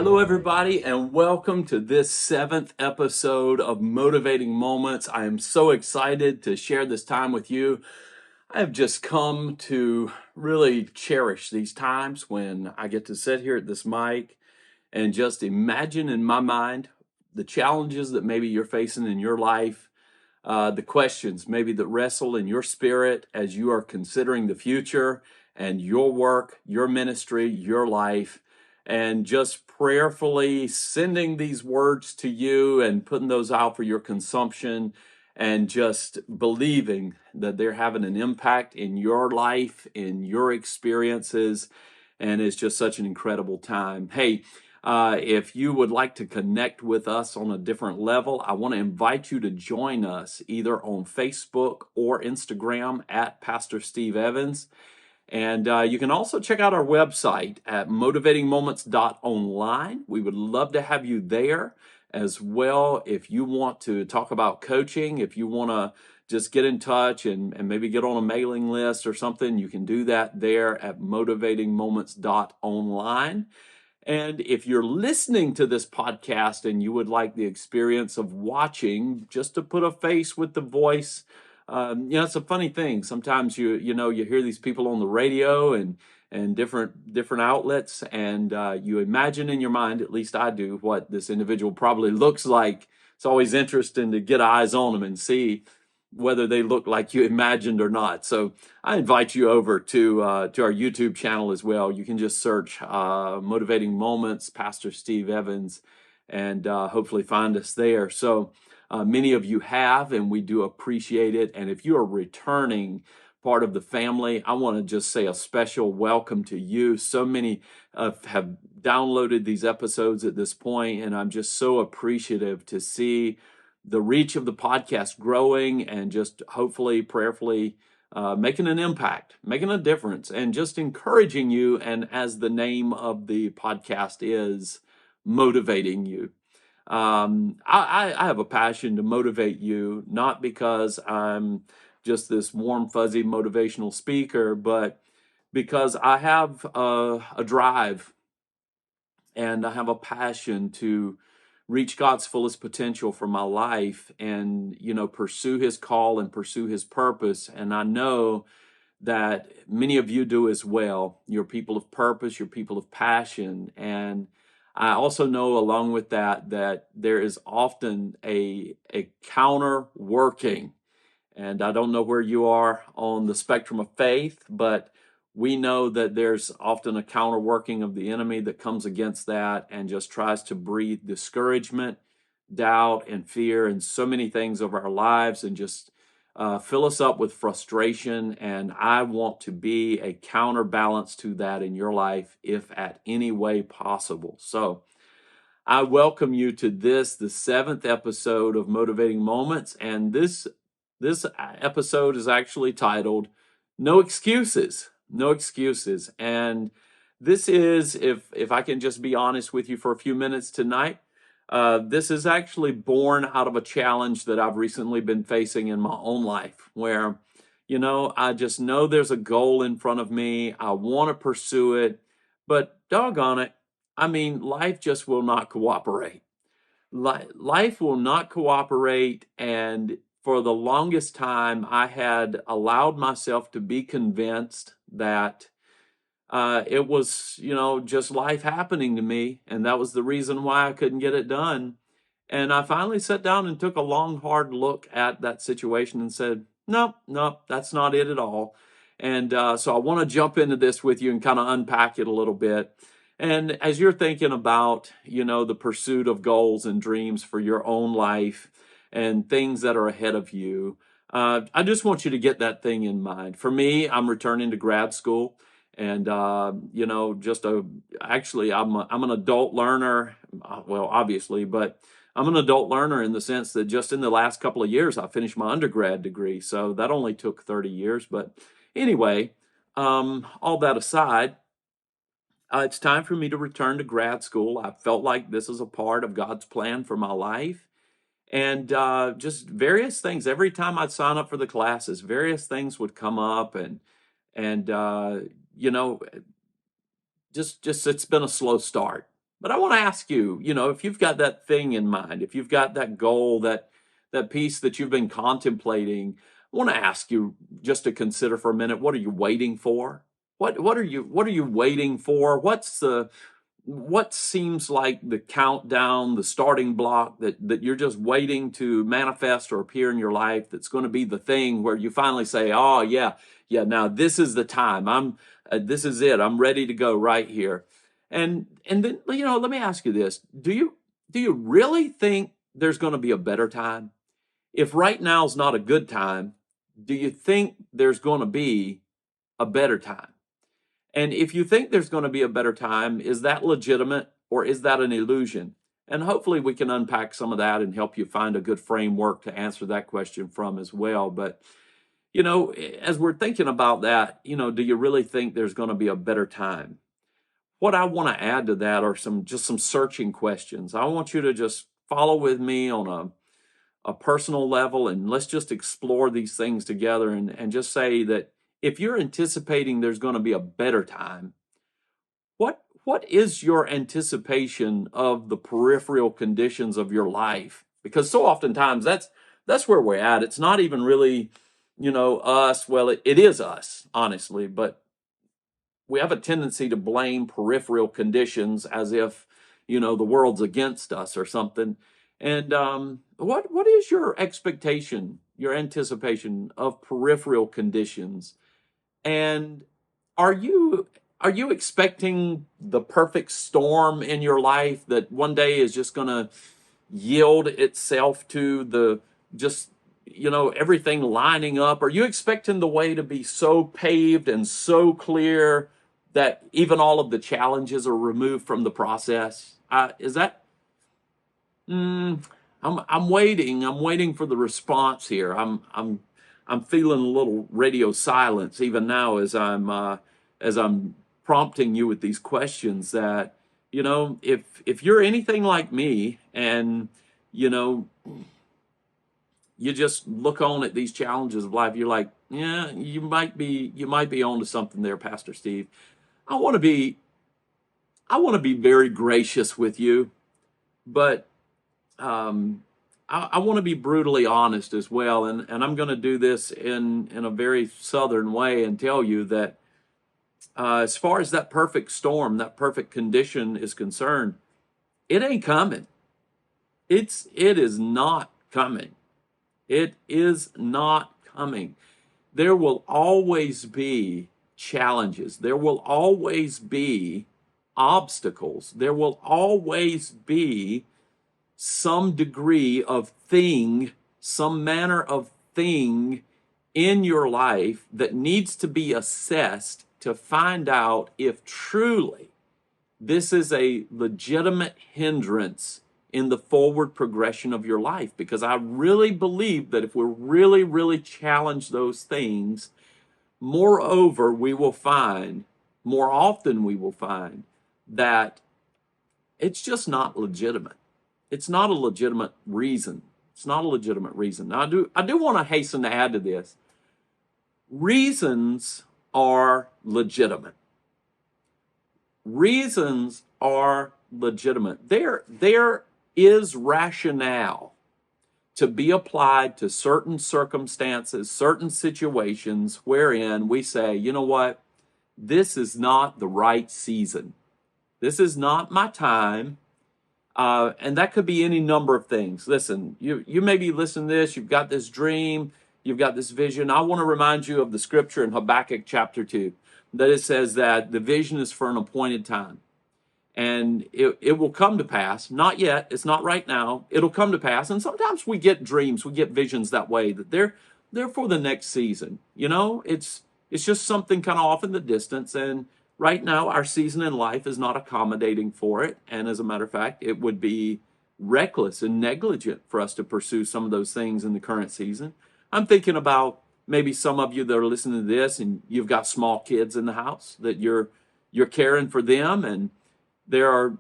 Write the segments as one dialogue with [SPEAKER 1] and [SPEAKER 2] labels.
[SPEAKER 1] Hello, everybody, and welcome to this seventh episode of Motivating Moments. I am so excited to share this time with you. I have just come to really cherish these times when I get to sit here at this mic and just imagine in my mind the challenges that maybe you're facing in your life, the questions maybe that wrestle in your spirit as you are considering the future and your work, your ministry, your life, and just prayerfully sending these words to you and putting those out for your consumption and just believing that they're having an impact in your life, in your experiences, and it's just such an incredible time. Hey, if you would like to connect with us on a different level, I want to invite you to join us either on Facebook or Instagram at Pastor Steve Evans. And you can also check out our website at motivatingmoments.online. We would love to have you there as well. If you want to talk about coaching, if you want to just get in touch and maybe get on a mailing list or something, you can do that there at motivatingmoments.online. And if you're listening to this podcast and you would like the experience of watching, just to put a face with the voice, it's a funny thing. Sometimes you hear these people on the radio and different outlets, and you imagine in your mind, at least I do, what this individual probably looks like. It's always interesting to get eyes on them and see whether they look like you imagined or not. So I invite you over to our YouTube channel as well. You can just search Motivating Moments, Pastor Steve Evans, and hopefully find us there. So many of you have, and we do appreciate it. And if you are returning part of the family, I want to just say a special welcome to you. So many have downloaded these episodes at this point, and I'm just so appreciative to see the reach of the podcast growing and just hopefully, prayerfully making an impact, making a difference, and just encouraging you. And as the name of the podcast is, motivating you. I have a passion to motivate you, not because I'm just this warm, fuzzy motivational speaker, but because I have a drive and I have a passion to reach God's fullest potential for my life and, pursue his call and pursue his purpose. And I know that many of you do as well. You're people of purpose, you're people of passion. And I also know along with that, that there is often a counter working. And I don't know where you are on the spectrum of faith, but we know that there's often a counter working of the enemy that comes against that and just tries to breathe discouragement, doubt, and fear, and so many things of our lives, and just fill us up with frustration. And I want to be a counterbalance to that in your life, if at any way possible. So I welcome you to the seventh episode of Motivating Moments. And this episode is actually titled No Excuses. No Excuses. And this is, if I can just be honest with you for a few minutes tonight, this is actually born out of a challenge that I've recently been facing in my own life where, I just know there's a goal in front of me. I want to pursue it, but doggone it, life just will not cooperate. Life will not cooperate. And for the longest time, I had allowed myself to be convinced that it was, just life happening to me. And that was the reason why I couldn't get it done. And I finally sat down and took a long, hard look at that situation and said, nope, that's not it at all. And so I want to jump into this with you and kind of unpack it a little bit. And as you're thinking about, the pursuit of goals and dreams for your own life and things that are ahead of you, I just want you to get that thing in mind. For me, I'm returning to grad school. And, actually, I'm an adult learner, well, obviously, but I'm an adult learner in the sense that just in the last couple of years, I finished my undergrad degree. So that only took 30 years. But anyway, all that aside, it's time for me to return to grad school. I felt like this is a part of God's plan for my life. And just various things. Every time I'd sign up for the classes, various things would come up, and you know, just it's been a slow start. But I want to ask you, if you've got that thing in mind, if you've got that goal, that piece that you've been contemplating, I want to ask you just to consider for a minute, what are you waiting for? What are you waiting for? What seems like the countdown, the starting block that you're just waiting to manifest or appear in your life, that's going to be the thing where you finally say, "Oh yeah, yeah, now this is the time. This is it. I'm ready to go right here." And then, let me ask you this. Do you really think there's going to be a better time? If right now is not a good time, do you think there's going to be a better time? And if you think there's going to be a better time, is that legitimate or is that an illusion? And hopefully we can unpack some of that and help you find a good framework to answer that question from as well. But, as we're thinking about that, do you really think there's going to be a better time? What I want to add to that are some searching questions. I want you to just follow with me on a personal level, and let's just explore these things together, and just say that if you're anticipating there's going to be a better time, what is your anticipation of the peripheral conditions of your life? Because so oftentimes that's where we're at. It's not even really, us. Well, it is us, honestly, but we have a tendency to blame peripheral conditions as if, the world's against us or something. And what is your expectation, your anticipation of peripheral conditions? And are you are you expecting the perfect storm in your life that one day is just going to yield itself to the just everything lining up? Are you expecting the way to be so paved and so clear that even all of the challenges are removed from the process? Is that Mm, I'm waiting. I'm waiting for the response here. I'm feeling a little radio silence even now as I'm prompting you with these questions. That if you're anything like me, and you know you just look on at these challenges of life, you're like, yeah, you might be onto something there, Pastor Steve. I want to be I want to be very gracious with you, but um, I want to be brutally honest as well, and I'm going to do this in a very southern way and tell you that as far as that perfect storm, that perfect condition is concerned, it ain't coming. It is not coming. It is not coming. There will always be challenges. There will always be obstacles. There will always be some degree of thing, some manner of thing in your life that needs to be assessed to find out if truly this is a legitimate hindrance in the forward progression of your life. Because I really believe that if we really, really challenge those things, moreover, more often we will find that it's just not legitimate. It's not a legitimate reason. It's not a legitimate reason. Now, I do want to hasten to add to this. Reasons are legitimate. Reasons are legitimate. There is rationale to be applied to certain circumstances, certain situations wherein we say, you know what, this is not the right season. This is not my time. And that could be any number of things. Listen, you may be listening to this, you've got this dream, you've got this vision. I want to remind you of the scripture in Habakkuk chapter 2, that it says that the vision is for an appointed time. And it will come to pass. Not yet. It's not right now. It'll come to pass. And sometimes we get dreams, we get visions that way, that they're for the next season. It's just something kind of off in the distance. And right now, our season in life is not accommodating for it. And as a matter of fact, it would be reckless and negligent for us to pursue some of those things in the current season. I'm thinking about maybe some of you that are listening to this, and you've got small kids in the house that you're caring for them, and there are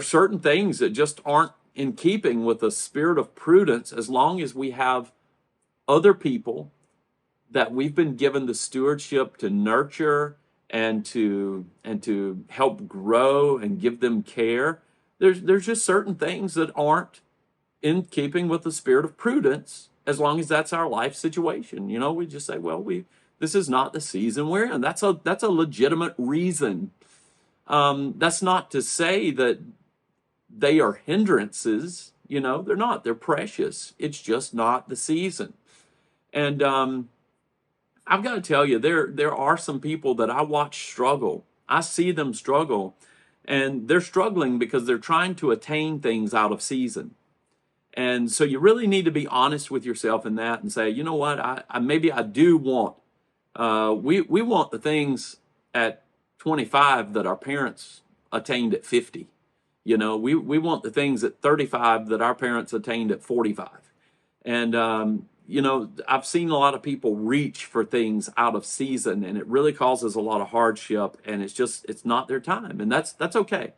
[SPEAKER 1] certain things that just aren't in keeping with the spirit of prudence, as long as we have other people that we've been given the stewardship to nurture and to help grow and give them care, there's just certain things that aren't in keeping with the spirit of prudence, as long as that's our life situation. We just say, well, we this is not the season we're in. That's a legitimate reason. That's not to say that they are hindrances. They're not. They're precious. It's just not the season. And I've got to tell you, there are some people that I watch struggle. I see them struggle, and they're struggling because they're trying to attain things out of season. And so you really need to be honest with yourself in that and say, you know what, I maybe I do want. We want the things at 25 that our parents attained at 50. We want the things at 35 that our parents attained at 45. And I've seen a lot of people reach for things out of season, and it really causes a lot of hardship, and it's not their time, and that's okay.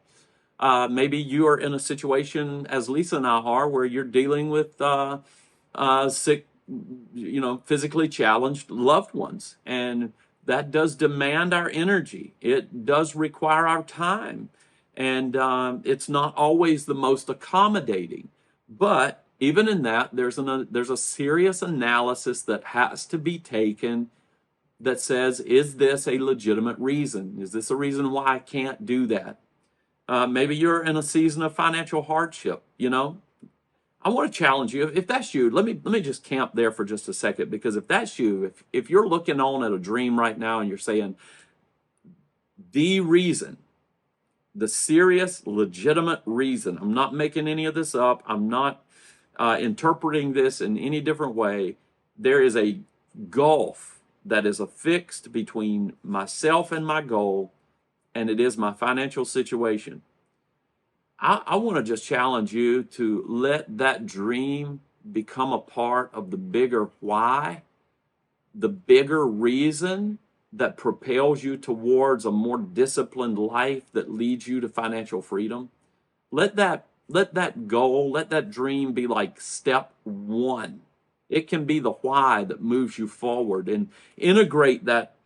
[SPEAKER 1] Maybe you are in a situation, as Lisa and I are, where you're dealing with sick, physically challenged loved ones. And that does demand our energy. It does require our time. And it's not always the most accommodating. But even in that, there's a serious analysis that has to be taken that says, is this a legitimate reason? Is this a reason why I can't do that? Maybe you're in a season of financial hardship. I want to challenge you. If that's you, let me just camp there for just a second, because if that's you, if you're looking on at a dream right now and you're saying, the reason, the serious, legitimate reason, I'm not making any of this up, I'm not interpreting this in any different way, there is a gulf that is affixed between myself and my goal, and it is my financial situation. I want to just challenge you to let that dream become a part of the bigger why, the bigger reason that propels you towards a more disciplined life that leads you to financial freedom. Let that goal, let that dream be like step one. It can be the why that moves you forward, and integrate that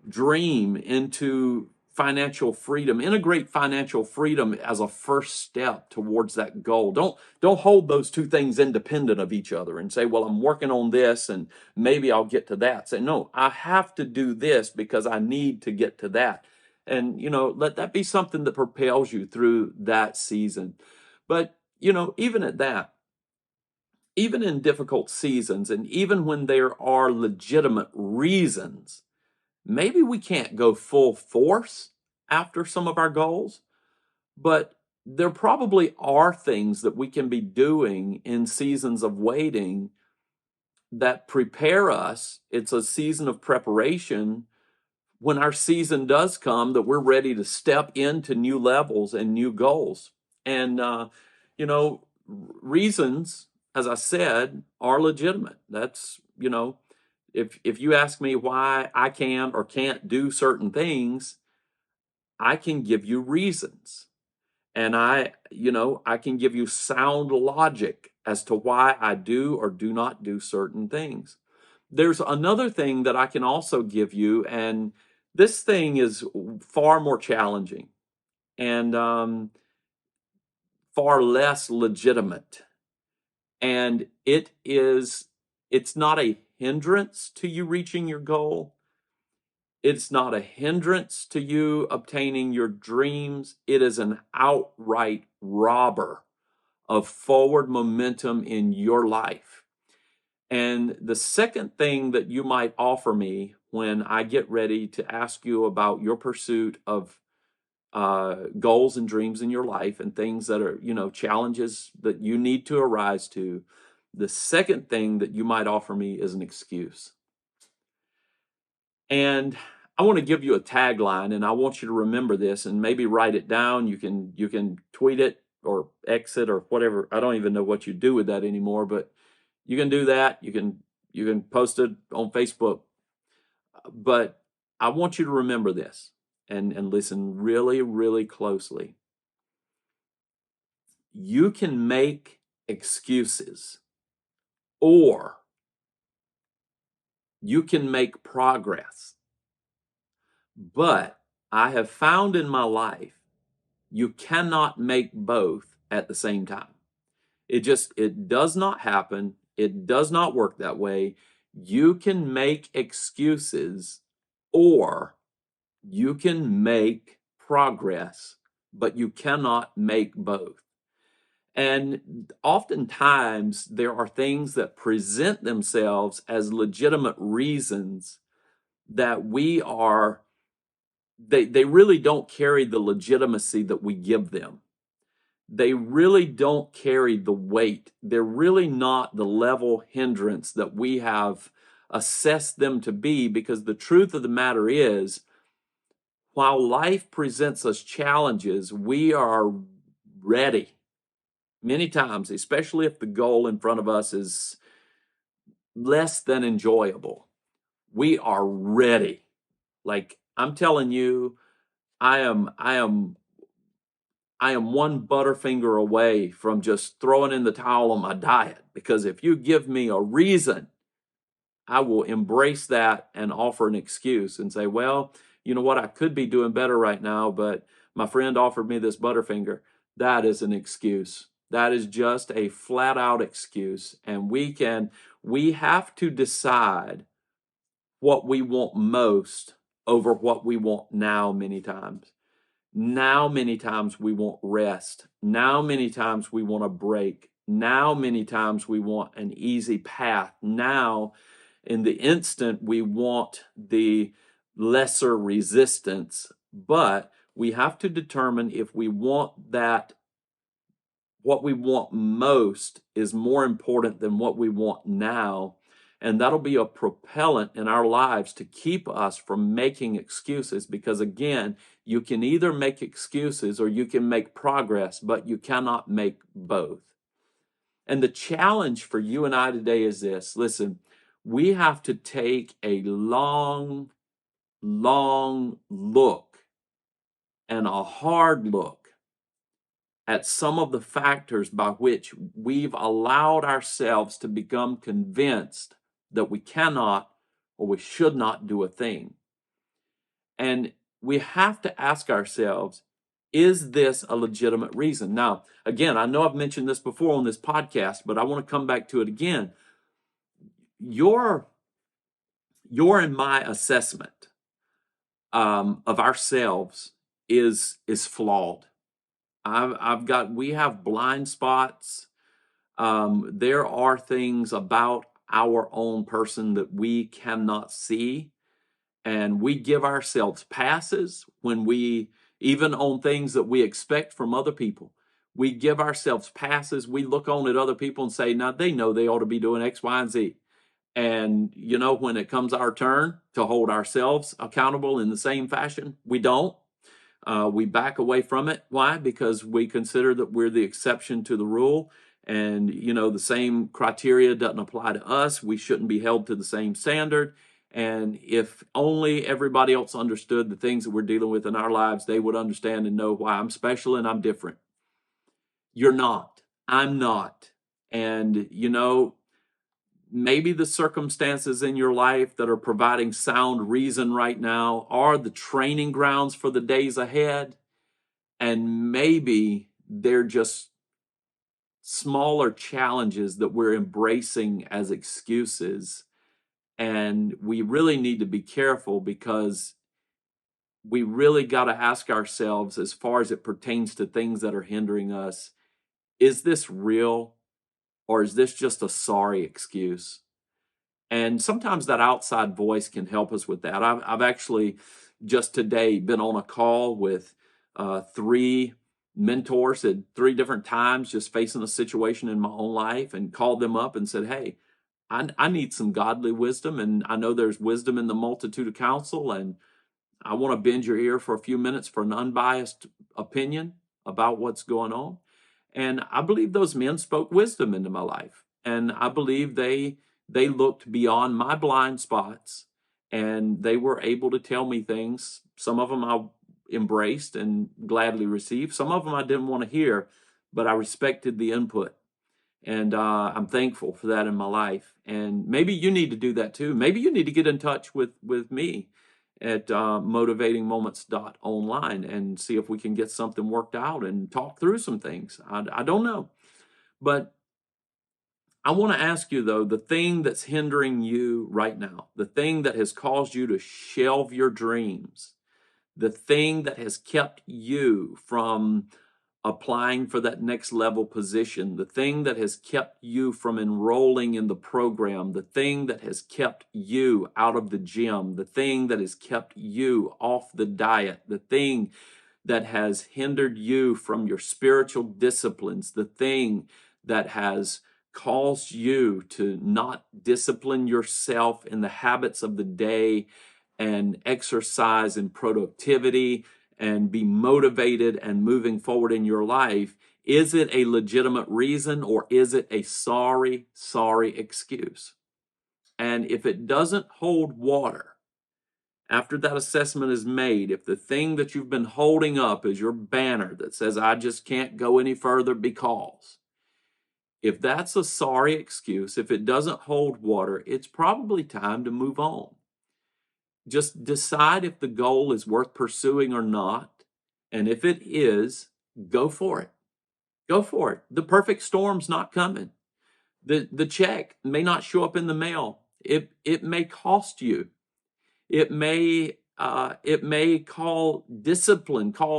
[SPEAKER 1] dream into financial freedom. Integrate financial freedom as a first step towards that goal. Don't hold those two things independent of each other and say, well, I'm working on this and maybe I'll get to that. Say, no, I have to do this because I need to get to that. And let that be something that propels you through that season. But even at that, even in difficult seasons, and even when there are legitimate reasons, maybe we can't go full force after some of our goals, but there probably are things that we can be doing in seasons of waiting that prepare us. It's a season of preparation when our season does come, that we're ready to step into new levels and new goals. And, you know, reasons, as I said, are legitimate. That's, if you ask me why I can or can't do certain things, I can give you reasons. And I can give you sound logic as to why I do or do not do certain things. There's another thing that I can also give you, and this thing is far more challenging and far less legitimate. And it's not a hindrance to you reaching your goal. It's not a hindrance to you obtaining your dreams. It is an outright robber of forward momentum in your life. And the second thing that you might offer me when I get ready to ask you about your pursuit of goals and dreams in your life and things that are, challenges that you need to arise to, the second thing that you might offer me is an excuse. And I want to give you a tagline, and I want you to remember this and maybe write it down. You can tweet it or exit or whatever. I don't even know what you do with that anymore, but you can do that. You can post it on Facebook. But I want you to remember this and listen really, really closely. You can make excuses, or you can make progress. But I have found in my life, you cannot make both at the same time. It does not happen. It does not work that way. You can make excuses or you can make progress, but you cannot make both. And oftentimes there are things that present themselves as legitimate reasons that they really don't carry the legitimacy that we give them. They really don't carry the weight. They're really not the level hindrance that we have assessed them to be, because the truth of the matter is, while life presents us challenges, we are ready many times, especially if the goal in front of us is less than enjoyable. We are ready. Like I'm telling you, I am I am I am one butterfinger away from just throwing in the towel on my diet, because if you give me a reason, I will embrace that and offer an excuse and say, well, you know what, I could be doing better right now, but my friend offered me this butterfinger. That is an excuse. That is just a flat out excuse. And we have to decide what we want most over what we want now many times. Now, many times we want rest. Now, many times we want a break. Now, many times we want an easy path. Now, in the instant, we want the lesser resistance. But we have to determine if we want that, what we want most is more important than what we want now. And that'll be a propellant in our lives to keep us from making excuses. Because again, you can either make excuses or you can make progress, but you cannot make both. And the challenge for you and I today is this. Listen, we have to take a long, long look and a hard look at some of the factors by which we've allowed ourselves to become convinced that we cannot or we should not do a thing. And we have to ask ourselves, is this a legitimate reason? Now, again, I know I've mentioned this before on this podcast, but I want to come back to it again. Your and my assessment of ourselves is flawed. We have blind spots. There are things about our own person that we cannot see, and we give ourselves passes when we, even on things that we expect from other people, we give ourselves passes. We look on at other people and say, now they know they ought to be doing X, Y, and Z. And, you know, when it comes our turn to hold ourselves accountable in the same fashion, we don't. We back away from it. Why? Because we consider that we're the exception to the rule. And, you know, the same criteria doesn't apply to us. We shouldn't be held to the same standard. And if only everybody else understood the things that we're dealing with in our lives, they would understand and know why I'm special and I'm different. You're not. I'm not. And, you know, maybe the circumstances in your life that are providing sound reason right now are the training grounds for the days ahead. And maybe they're just smaller challenges that we're embracing as excuses. And we really need to be careful, because we really got to ask ourselves, as far as it pertains to things that are hindering us, is this real, or is this just a sorry excuse? And sometimes that outside voice can help us with that. I've actually just today been on a call with three mentors at three different times, just facing a situation in my own life, and called them up and said, hey, I need some godly wisdom. And I know there's wisdom in the multitude of counsel. And I want to bend your ear for a few minutes for an unbiased opinion about what's going on. And I believe those men spoke wisdom into my life. And I believe they looked beyond my blind spots, and they were able to tell me things. Some of them I embraced and gladly received. Some of them I didn't want to hear, but I respected the input. And I'm thankful for that in my life. And maybe you need to do that too. Maybe you need to get in touch with me at motivatingmoments.online and see if we can get something worked out and talk through some things. I don't know. But I want to ask you, though, the thing that's hindering you right now, the thing that has caused you to shelve your dreams, the thing that has kept you from applying for that next level position, the thing that has kept you from enrolling in the program, the thing that has kept you out of the gym, the thing that has kept you off the diet, the thing that has hindered you from your spiritual disciplines, the thing that has caused you to not discipline yourself in the habits of the day and exercise and productivity and be motivated and moving forward in your life. Is it a legitimate reason, or is it a sorry excuse? And if it doesn't hold water, after that assessment is made, if the thing that you've been holding up is your banner that says, I just can't go any further because, if that's a sorry excuse, if it doesn't hold water, it's probably time to move on. Just decide if the goal is worth pursuing or not. And if it is, go for it. Go for it. The perfect storm's not coming. The check may not show up in the mail. It may cost you. It may call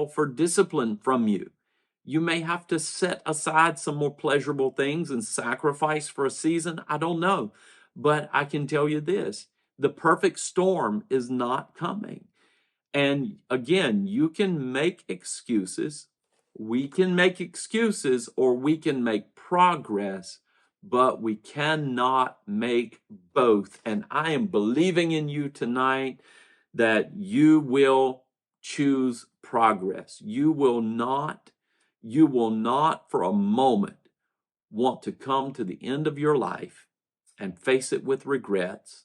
[SPEAKER 1] for discipline from you. You may have to set aside some more pleasurable things and sacrifice for a season. I don't know. But I can tell you this, the perfect storm is not coming. And again, you can make excuses. We can make excuses, or we can make progress, but we cannot make both. And I am believing in you tonight that you will choose progress. You will not for a moment want to come to the end of your life and face it with regrets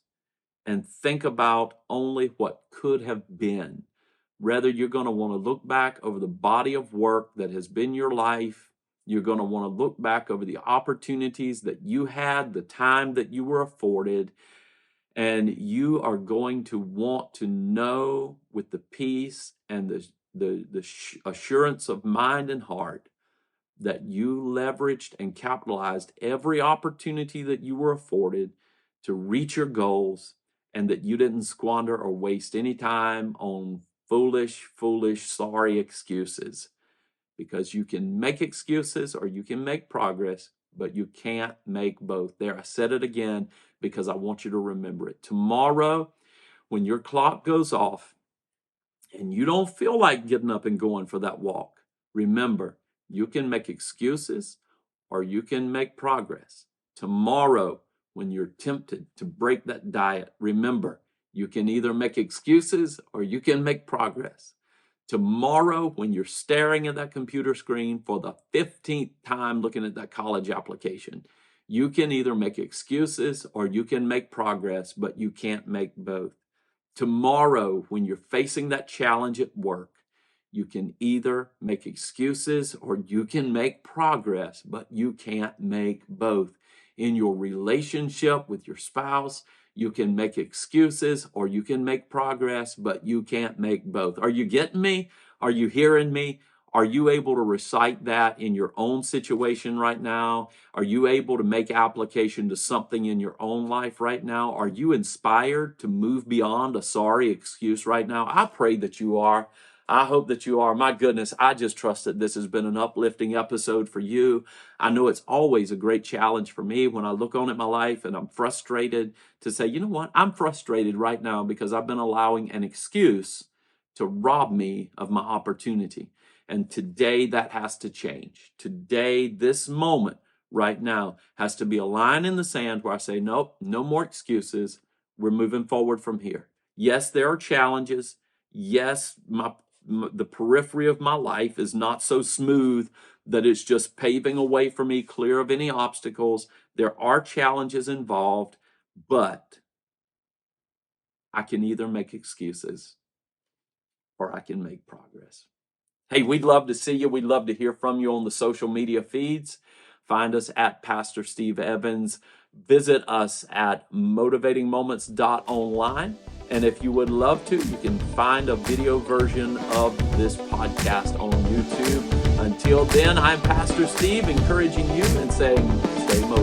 [SPEAKER 1] and think about only what could have been. Rather, you're going to want to look back over the body of work that has been your life. You're going to want to look back over the opportunities that you had, the time that you were afforded, and you are going to want to know with the peace and the assurance of mind and heart that you leveraged and capitalized every opportunity that you were afforded to reach your goals, and that you didn't squander or waste any time on foolish, sorry excuses. Because you can make excuses or you can make progress, but you can't make both. There, I said it again because I want you to remember it. Tomorrow, when your clock goes off and you don't feel like getting up and going for that walk, remember, you can make excuses or you can make progress. Tomorrow, when you're tempted to break that diet, remember, you can either make excuses or you can make progress. Tomorrow, when you're staring at that computer screen for the 15th time looking at that college application, you can either make excuses or you can make progress, but you can't make both. Tomorrow, when you're facing that challenge at work, you can either make excuses or you can make progress, but you can't make both. In your relationship with your spouse, you can make excuses or you can make progress, but you can't make both. Are you getting me? Are you hearing me? Are you able to recite that in your own situation right now? Are you able to make application to something in your own life right now? Are you inspired to move beyond a sorry excuse right now? I pray that you are. I hope that you are. My goodness, I just trust that this has been an uplifting episode for you. I know it's always a great challenge for me when I look on at my life and I'm frustrated to say, you know what? I'm frustrated right now because I've been allowing an excuse to rob me of my opportunity. And today that has to change. Today, this moment right now has to be a line in the sand where I say, nope, no more excuses. We're moving forward from here. Yes, there are challenges. Yes, the periphery of my life is not so smooth that it's just paving a way for me clear of any obstacles. There are challenges involved, but I can either make excuses or I can make progress. Hey, we'd love to see you. We'd love to hear from you on the social media feeds. Find us at Pastor Steve Evans. visit us at motivatingmoments.online. And if you would love to, you can find a video version of this podcast on YouTube. Until then, I'm Pastor Steve, encouraging you and saying, stay motivated.